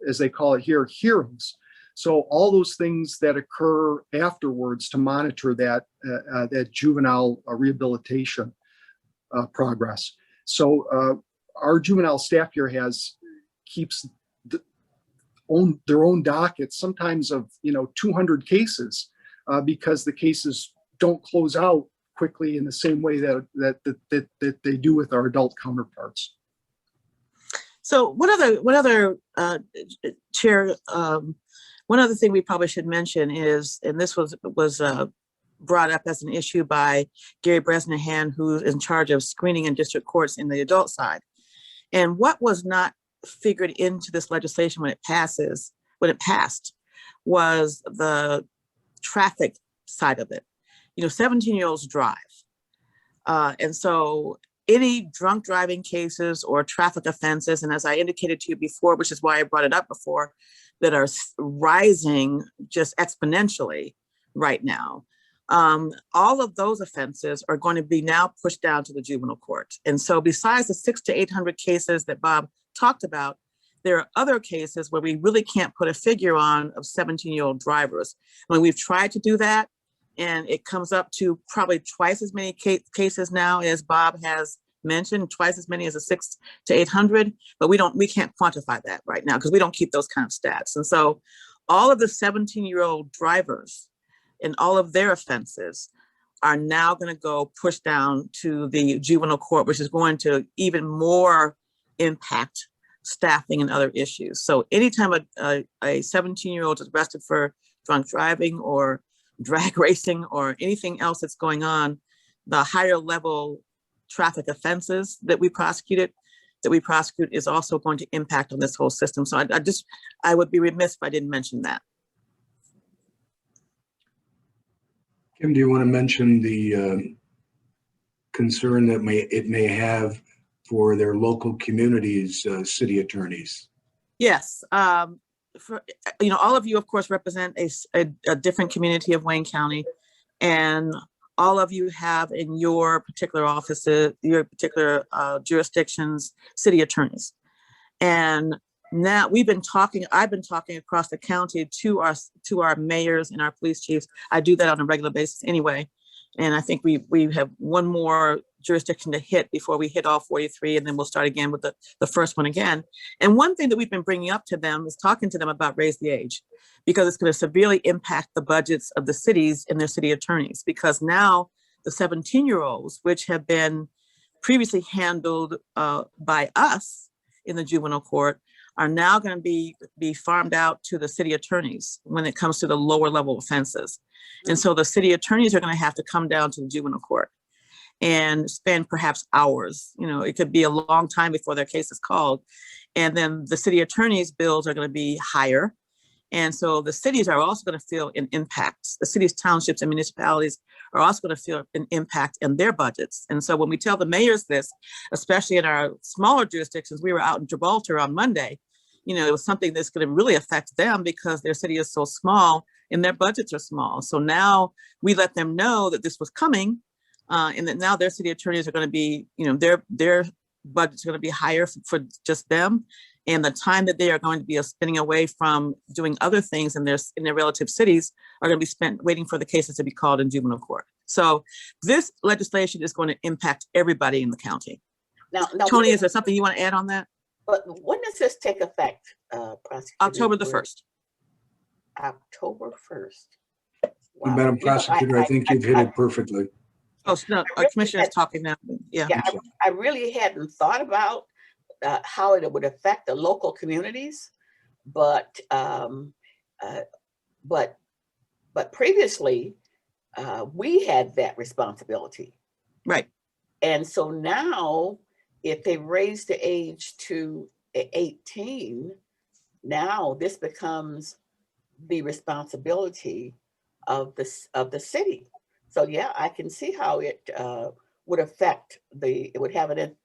as they call it here, hearings. So all those things that occur afterwards to monitor that juvenile rehabilitation progress. So our juvenile staff here keeps their own dockets, sometimes of 200 cases, because the cases don't close out quickly in the same way that they do with our adult counterparts. So one other Chair, one other thing we probably should mention is, and this was brought up as an issue by Gary Bresnahan, who's in charge of screening in district courts in the adult side. And what was not figured into this legislation when it passed, was the traffic side of it. 17-year-olds drive. And so any drunk driving cases or traffic offenses, and as I indicated to you before, which is why I brought it up before, that are rising just exponentially right now, all of those offenses are going to be now pushed down to the juvenile court. And so besides the 600 to 800 cases that Bob talked about, there are other cases where we really can't put a figure on of 17-year-old drivers. When we've tried to do that, and it comes up to probably twice as many cases now as Bob has mentioned, twice as many as the 600 to 800, but we can't quantify that right now because we don't keep those kind of stats. And so all of the 17-year-old drivers and all of their offenses are now going to go push down to the juvenile court, which is going to even more impact staffing and other issues. So anytime a 17-year-old is arrested for drunk driving or drag racing or anything else that's going on, the higher level traffic offenses that we prosecute is also going to impact on this whole system. So I would be remiss if I didn't mention that. Kim, do you want to mention the concern that it may have for their local communities, city attorneys? Yes. All of you, of course, represent a different community of Wayne County, and all of you have in your particular offices, your particular jurisdictions, city attorneys. And now I've been talking across the county to our mayors and our police chiefs. I do that on a regular basis anyway. And I think we have one more jurisdiction to hit before we hit all 43, and then we'll start again with the first one again. And one thing that we've been bringing up to them is talking to them about raise the age, because it's going to severely impact the budgets of the cities and their city attorneys, because now the 17-year-olds, which have been previously handled by us in the juvenile court, are now going to be farmed out to the city attorneys when it comes to the lower level offenses. And so the city attorneys are going to have to come down to the juvenile court and spend perhaps hours. It could be a long time before their case is called. And then the city attorney's bills are going to be higher. And so the cities are also going to feel an impact. The cities, townships, and municipalities are also going to feel an impact in their budgets. And so when we tell the mayors this, especially in our smaller jurisdictions, we were out in Gibraltar on Monday, it was something that's going to really affect them because their city is so small and their budgets are small. So now we let them know that this was coming, and that now their city attorneys are going to be, their budgets are going to be higher for just them. And the time that they are going to be spending away from doing other things in their relative cities are going to be spent waiting for the cases to be called in juvenile court. So this legislation is going to impact everybody in the county. Now Tony, is there something you want to add on that? But when does this take effect, October the 1st. October 1st. Wow. Madam Prosecutor, I think you've hit it perfectly. Oh, no, our commissioner is talking now. Yeah. I really hadn't thought about how it would affect the local communities, but previously we had that responsibility. Right. And so now, if they raise the age to 18, now this becomes the responsibility of the city. So yeah, I can see how it would affect it would have an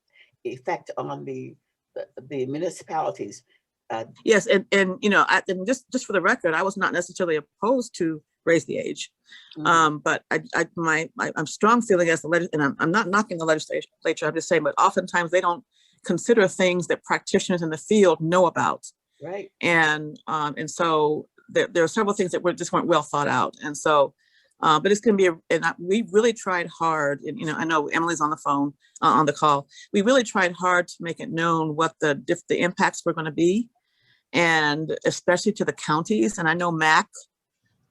effect on the municipalities. Yes, and you know, and just for the record, I was not necessarily opposed to raise the age, but I'm strong feeling as the and I'm not knocking the legislature. I'm just saying, but oftentimes they don't consider things that practitioners in the field know about. Right. And so there are several things that weren't well thought out, and so. But it's going to be, we really tried hard, and, you know, I know Emily's on the phone, on the call. We really tried hard to make it known what the impacts were going to be, and especially to the counties. And I know MAC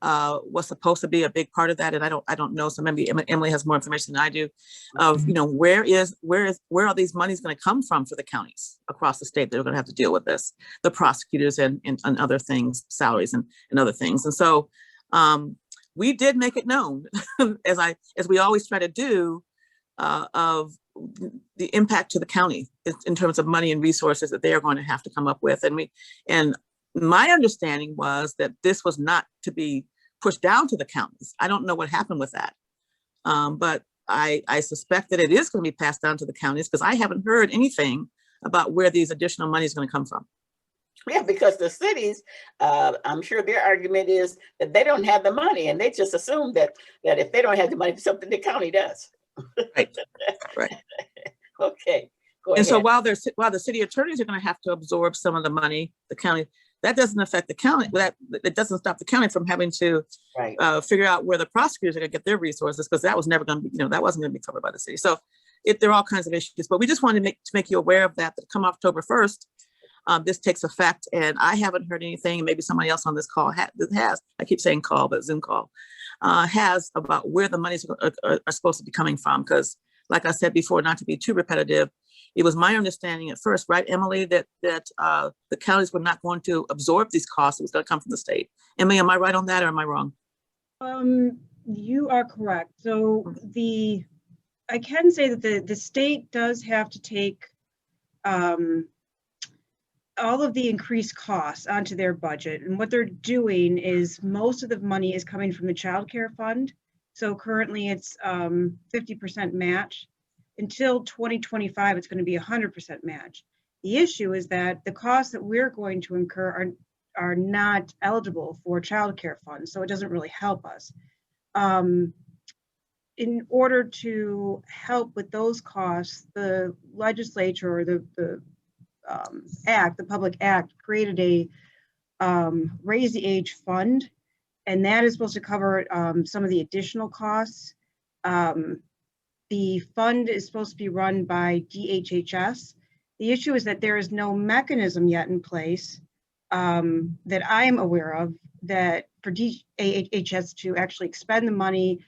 was supposed to be a big part of that, and I don't know. So maybe Emily has more information than I do. Of, you know, where are these monies going to come from for the counties across the state that are going to have to deal with this, the prosecutors and other things, salaries and other things, and so. We did make it known, as we always try to do, of the impact to the county in terms of money and resources that they are going to have to come up with. And my understanding was that this was not to be pushed down to the counties. I don't know what happened with that, but I suspect that it is going to be passed down to the counties, because I haven't heard anything about where these additional money is going to come from. Yeah, because the cities, I'm sure their argument is that they don't have the money, and they just assume that if they don't have the money for something, the county does. Right. Right. Okay. Go and ahead. So while the city attorneys are going to have to absorb some of the money, the county, that doesn't affect the county. It doesn't stop the county from having to figure out where the prosecutors are going to get their resources, because that was never going to be, you know, that wasn't going to be covered by the city. So there are all kinds of issues, but we just wanted to make you aware of that come October 1st. This takes effect, and I haven't heard anything. Maybe somebody else on this call has. I keep saying call, but Zoom call has, about where the monies are supposed to be coming from. Because, like I said before, not to be too repetitive, it was my understanding at first, right, Emily, that the counties were not going to absorb these costs. It was going to come from the state. Emily, am I right on that, or am I wrong? You are correct. So I can say that the state does have to take all of the increased costs onto their budget. And what they're doing is, most of the money is coming from the child care fund. So currently it's 50% match. Until 2025, it's going to be 100% match. The issue is that the costs that we're going to incur are not eligible for child care funds. So it doesn't really help us. In order to help with those costs, the legislature, or the Public Act, created a raise the age fund, and that is supposed to cover some of the additional costs. The fund is supposed to be run by DHHS. The issue is that there is no mechanism yet in place that I'm aware of that for DHHS to actually expend the money,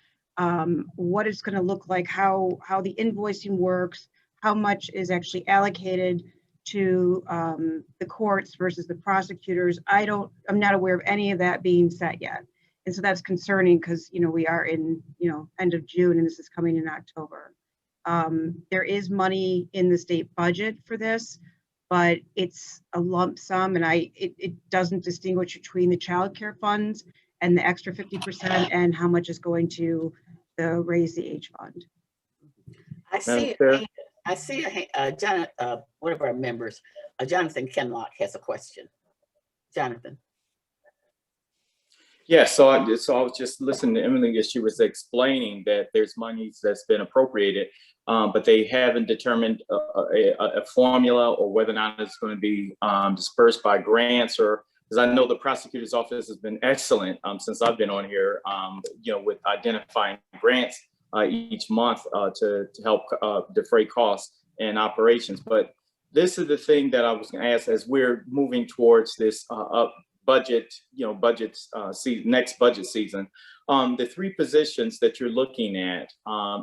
what it's going to look like, how the invoicing works, how much is actually allocated to the courts versus the prosecutors. I'm not aware of any of that being set yet. And so that's concerning, because, you know, we are in, you know, end of June, and this is coming in October. There is money in the state budget for this, but it's a lump sum, and it doesn't distinguish between the child care funds and the extra 50% and how much is going to the raise the age fund. I see one of our members, Jonathan Kenlock, has a question. Jonathan. Yeah, so I was just listening to Emily as she was explaining that there's money that's been appropriated, but they haven't determined a formula, or whether or not it's going to be dispersed by grants, or, because I know the prosecutor's office has been excellent since I've been on here, you know, with identifying grants each month to help defray costs and operations. But this is the thing that I was going to ask, as we're moving towards this next budget season. The three positions that you're looking at,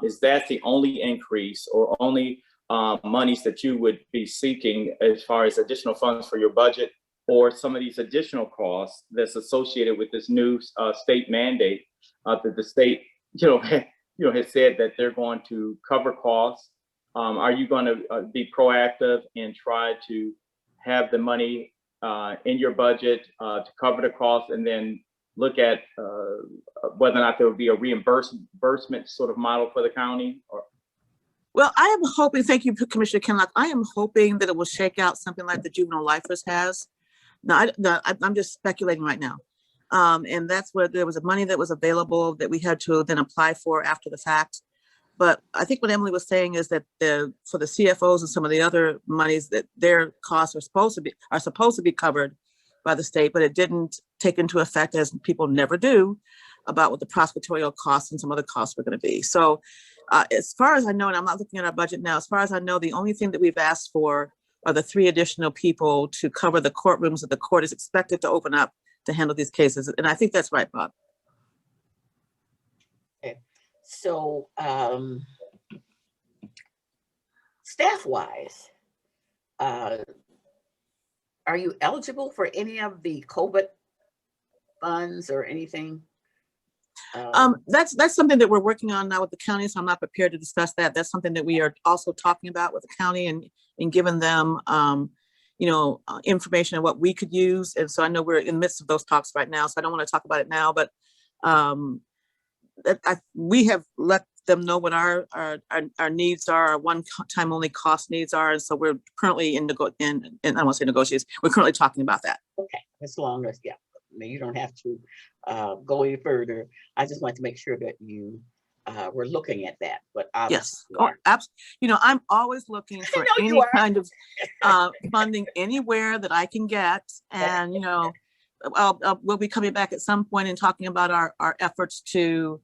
is that the only increase or only monies that you would be seeking as far as additional funds for your budget, or some of these additional costs that's associated with this new state mandate that the state, has said that they're going to cover costs? Are you going to be proactive and try to have the money in your budget to cover the cost, and then look at whether or not there would be a reimbursement sort of model for the county? Or Well, I am hoping, thank you, Commissioner Kinlock. I am hoping that it will shake out something like the Juvenile Lifers has. Now, I'm just speculating right now. And that's where there was a money that was available that we had to then apply for after the fact. But I think what Emily was saying is that for the CFOs and some of the other monies, that their costs are supposed to be covered by the state, but it didn't take into effect, as people never do, about what the prosecutorial costs and some other costs were going to be. So as far as I know, and I'm not looking at our budget now, as far as I know, the only thing that we've asked for are the 3 additional people to cover the courtrooms that the court is expected to open up to handle these cases. And I think that's right, Bob. Okay. So staff-wise, are you eligible for any of the COVID funds or anything? That's something that we're working on now with the county, so I'm not prepared to discuss that. That's something that we are also talking about with the county and giving them, information on what we could use. And so I know we're in the midst of those talks right now, so I don't want to talk about it now, but we have let them know what our needs are, our one-time only cost needs are, and so we're currently in I don't want to say negotiations. We're currently talking about that. Okay, as long as you don't have to go any further. I just want to make sure that you were looking at that. But yes, absolutely. I'm always looking for any kind of funding anywhere that I can get, and we'll be coming back at some point and talking about our efforts to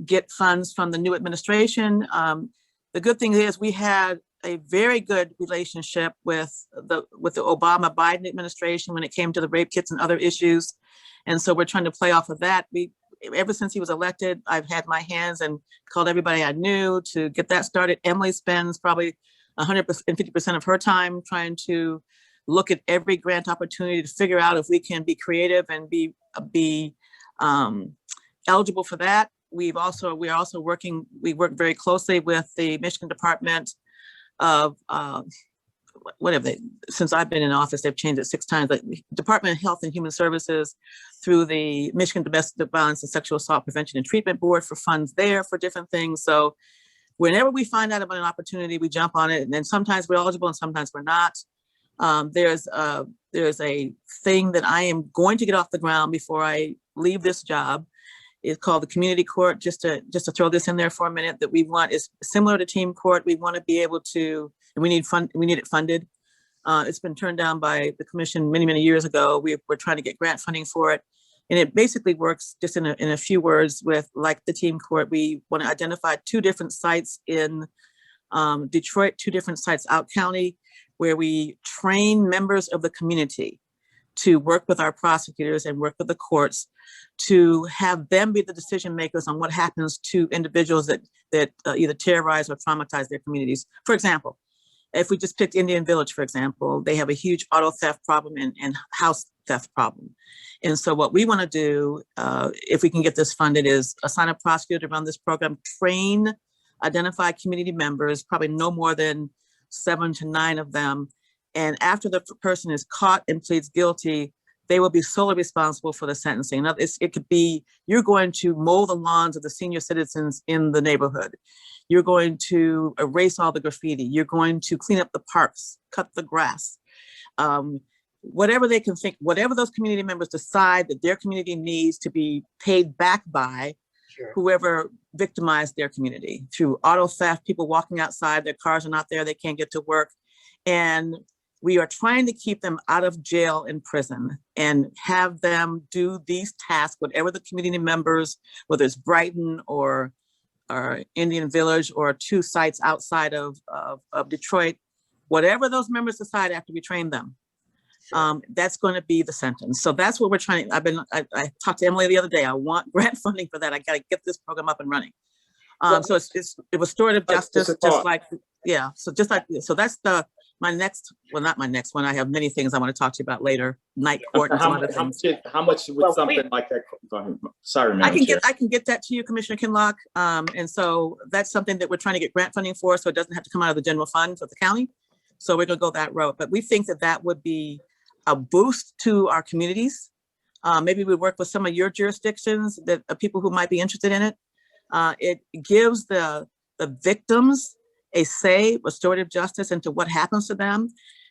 get funds from the new administration. The good thing is we had a very good relationship with the Obama-Biden administration when it came to the rape kits and other issues. And so we're trying to play off of that. Ever since he was elected, I've had my hands and called everybody I knew to get that started. Emily spends probably 150% of her time trying to look at every grant opportunity to figure out if we can be creative and be eligible for that. We work very closely with the Michigan Department of since I've been in office, they've changed it 6 times, like Department of Health and Human Services through the Michigan Domestic Violence and Sexual Assault Prevention and Treatment Board for funds there for different things. So whenever we find out about an opportunity, we jump on it. And then sometimes we're eligible and sometimes we're not. There's a thing that I am going to get off the ground before I leave this job. It's called the community court. Just to throw this in there for a minute, that we want is similar to team court. We want to be able to, and we need it funded. It's been turned down by the commission many years ago. We're trying to get grant funding for it. And it basically works just in a few words with, like the team court, we want to identify 2 different sites in Detroit, 2 different sites out county, where we train members of the community to work with our prosecutors and work with the courts to have them be the decision makers on what happens to individuals that either terrorize or traumatize their communities. For example, if we just picked Indian Village, for example, they have a huge auto theft problem and house theft problem. And so what we want to do, if we can get this funded, is assign a prosecutor to run this program, train, identify community members, probably no more than 7 to 9 of them. And after the person is caught and pleads guilty, they will be solely responsible for the sentencing. Now, it could be, you're going to mow the lawns of the senior citizens in the neighborhood. You're going to erase all the graffiti. You're going to clean up the parks, cut the grass. Whatever they can think, whatever those community members decide that their community needs to be paid back by, sure, whoever victimized their community through auto theft, people walking outside, their cars are not there, they can't get to work. And we are trying to keep them out of jail and prison and have them do these tasks, whatever the community members, whether it's Brighton or Indian Village or 2 sites outside of Detroit, whatever those members decide after we train them, that's going to be the sentence. So that's what we're trying. I talked to Emily the other day. I want grant funding for that. I got to get this program up and running. So it's restorative justice, just like, yeah. So that's my next, well, not my next one. I have many things I want to talk to you about later. Night court and some other things. How much would something like that? Sorry, Madam Chair. I can get that to you, Commissioner Kinlock. And so that's something that we're trying to get grant funding for, so it doesn't have to come out of the general fund of the county. So we're going to go that route. But we think that would be a boost to our communities. Maybe we work with some of your jurisdictions, that people who might be interested in it. It gives the victims a say, restorative justice into what happens to them.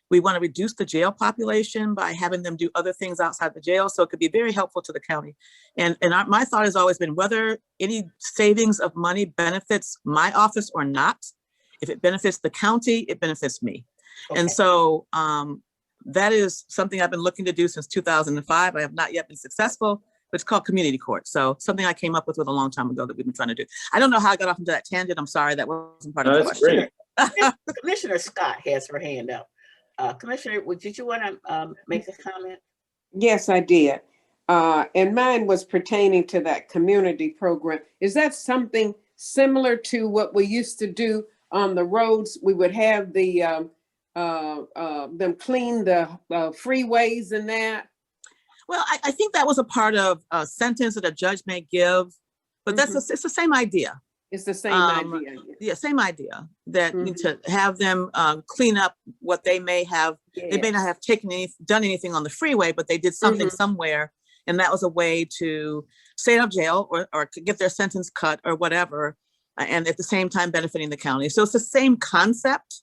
We want to reduce the jail population by having them do other things outside the jail. So it could be very helpful to the county. And my thought has always been whether any savings of money benefits my office or not. If it benefits the county, it benefits me. Okay. And so that is something I've been looking to do since 2005. I have not yet been successful, but it's called community court. So something I came up with a long time ago that we've been trying to do. I don't know how I got off into that tangent. I'm sorry, that wasn't part of the question. Commissioner Scott has her hand up. Commissioner, did you want to make a comment? Yes, I did. And mine was pertaining to that community program. Is that something similar to what we used to do on the roads? We would have the them clean the freeways and that. Well, I think that was a part of a sentence that a judge may give, but that's it's the same idea. It's the same idea. Yeah, same idea that to have them clean up what they may have. Yes. They may not have done anything on the freeway, but they did something somewhere, and that was a way to stay out of jail or get their sentence cut or whatever, and at the same time benefiting the county. So it's the same concept.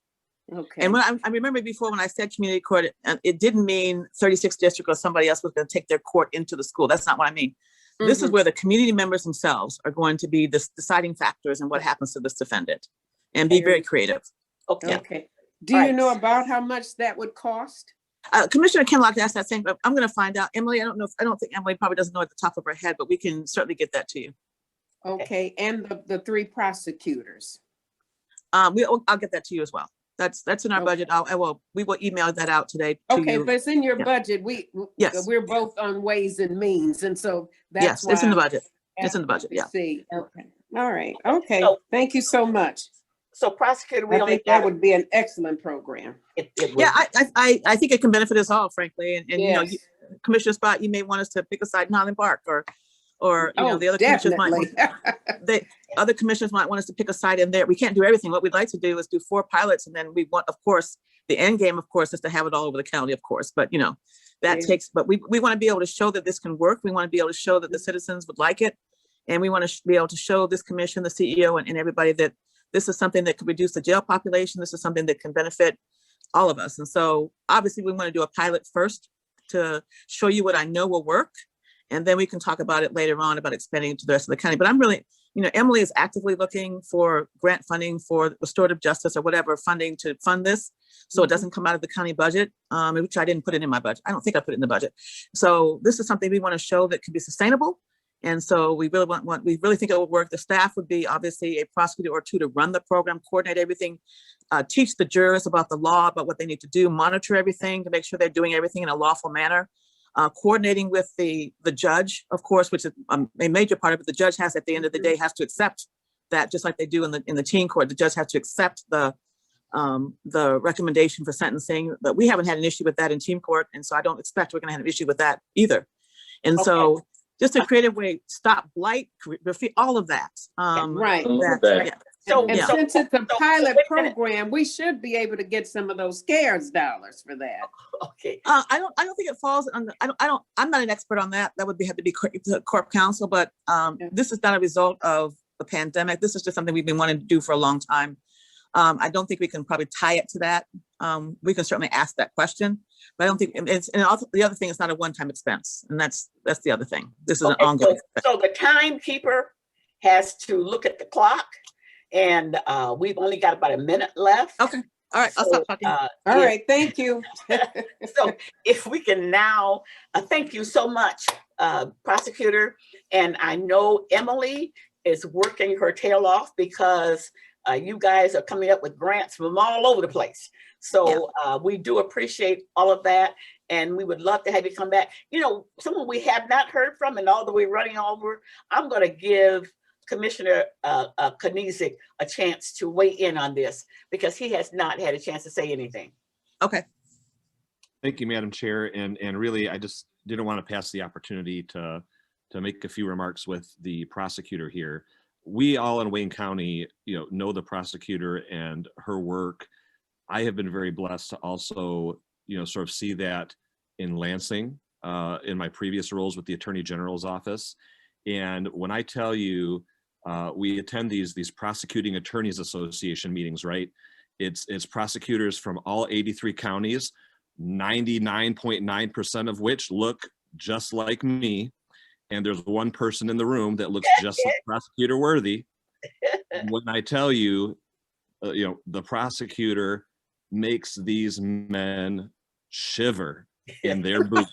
Okay. And when I remember before when I said community court, it didn't mean 36th district or somebody else was going to take their court into the school. That's not what I mean. This is where the community members themselves are going to be the deciding factors in what happens to this defendant, and be very creative. Okay. Yeah. Okay. Do you know about how much that would cost? Commissioner Kinlock asked that same, but I'm going to find out. Emily, I don't think Emily probably doesn't know at the top of her head, but we can certainly get that to you. Okay. And the 3 prosecutors. I'll get that to you as well. That's in our budget. We will email that out today to okay, you. but it's in your budget. We're both on Ways and Means, and so that's why it's in the budget. It's in the budget. Yeah. See. Okay. All right. Okay. So, thank you so much. So, prosecutor, I think that would be an excellent program. It would. Yeah, I think it can benefit us all, frankly. And yes. You know, Commissioner Spot, you may want us to pick a side in Highland Park, or you know, the other commissioners other commissioners might want us to pick a side in there. We can't do everything. What we'd like to do is do 4 pilots, and then we want, of course, the end game, of course, is to have it all over the county, of course. But you know, that takes. But we want to be able to show that this can work. We want to be able to show that the citizens would like it, and we want to be able to show this commission, the CEO, and everybody that this is something that could reduce the jail population. This is something that can benefit all of us. And so, obviously, we want to do a pilot first to show you what I know will work. And then we can talk about it later on about expanding it to the rest of the county. But I'm really, you know, Emily is actively looking for grant funding for restorative justice or whatever funding to fund this. So it doesn't come out of the county budget, which I didn't put it in my budget. I don't think I put it in the budget. So this is something we want to show that can be sustainable. And so we really think it will work. The staff would be obviously a prosecutor or 2 to run the program, coordinate everything, teach the jurors about the law, about what they need to do, monitor everything to make sure they're doing everything in a lawful manner. Coordinating with the judge, of course, which is a major part of it. The judge has, at the end of the day, has to accept that, just like they do in the teen court. The judge has to accept the recommendation for sentencing. But we haven't had an issue with that in teen court, and so I don't expect we're going to have an issue with that either. And so, just a creative way, stop blight, all of that. Right. So, and since it's a pilot program, we should be able to get some of those CARES dollars for that. Okay. I don't think it falls under. I'm not an expert on that. That would have to be Corp Counsel, but this is not a result of the pandemic. This is just something we've been wanting to do for a long time. I don't think we can probably tie it to that. We can certainly ask that question, but I don't think it's. And also the other thing, it's not a one-time expense, and that's the other thing. This is an ongoing. So the timekeeper has to look at the clock. And we've only got about a minute left. Okay. All right. I'll stop talking. All right. Thank you. So if we can now, thank you so much, prosecutor. And I know Emily is working her tail off because you guys are coming up with grants from all over the place. So we do appreciate all of that. And we would love to have you come back. You know, someone we have not heard from, and although we're running over, I'm going to give Commissioner Knizik a chance to weigh in on this because he has not had a chance to say anything. Okay. Thank you, Madam Chair. And really, I just didn't want to pass the opportunity to make a few remarks with the prosecutor here. We all in Wayne County, know the prosecutor and her work. I have been very blessed to also, sort of see that in Lansing, in my previous roles with the Attorney General's office. And when I tell you, we attend these prosecuting attorneys association meetings, right? It's prosecutors from all 83 counties, 99.9% of which look just like me. And there's one person in the room that looks just like Prosecutor Worthy. When I tell you, the prosecutor makes these men shiver in their boots.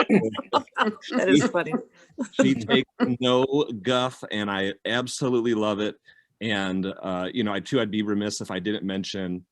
That is funny. She takes no guff, and I absolutely love it. And I'd be remiss if I didn't mention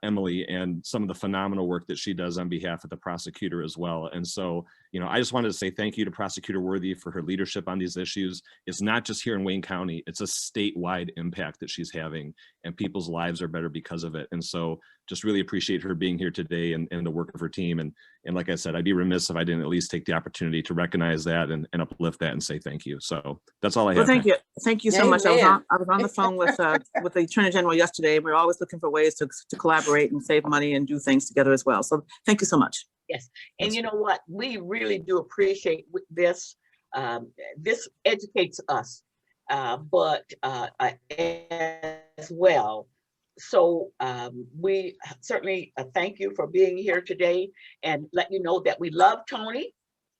Emily and some of the phenomenal work that she does on behalf of the prosecutor as well. And so, I just wanted to say thank you to Prosecutor Worthy for her leadership on these issues. It's not just here in Wayne County, it's a statewide impact that she's having, and people's lives are better because of it. And so just really appreciate her being here today and the work of her team. And like I said, I'd be remiss if I didn't at least take the opportunity to recognize that and uplift that and say thank you. So that's all I have. Well, thank you. Thank you so much. I Amen. was on the phone with the Attorney General yesterday. We're always looking for ways to collaborate and save money and do things together as well. So thank you so much. Yes, and you know what? We really do appreciate this. This educates us, but as well. So we certainly thank you for being here today, and let you know that we love Tony.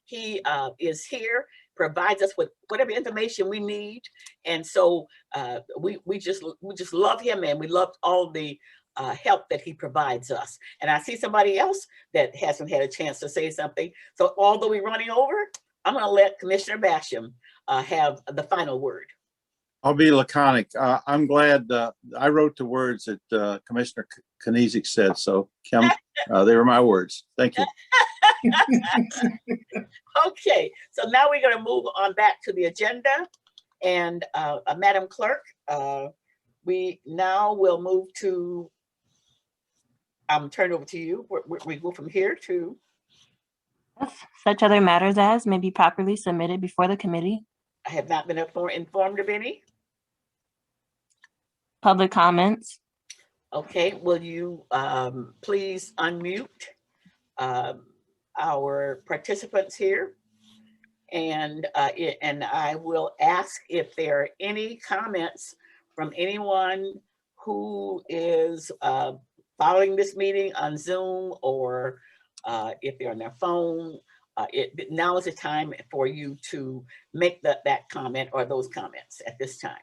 He is here, provides us with whatever information we need, and so we just love him, and we love all the help that he provides us. And I see somebody else that hasn't had a chance to say something. So although we're running over, I'm going to let Commissioner Basham have the final word. I'll be laconic. I'm glad I wrote the words that Commissioner Knizek said. So Kim, they were my words. Thank you. Okay, so now we're going to move on back to the agenda. And Madam Clerk, we now will move to, turn over to you. We go from here to Such other matters as may be properly submitted before the committee. I have not been informed of any. Public comments. Okay, will you please unmute our participants here? And I will ask if there are any comments from anyone who is following this meeting on Zoom, or if they're on their phone. Now is the time for you to make that comment or those comments at this time.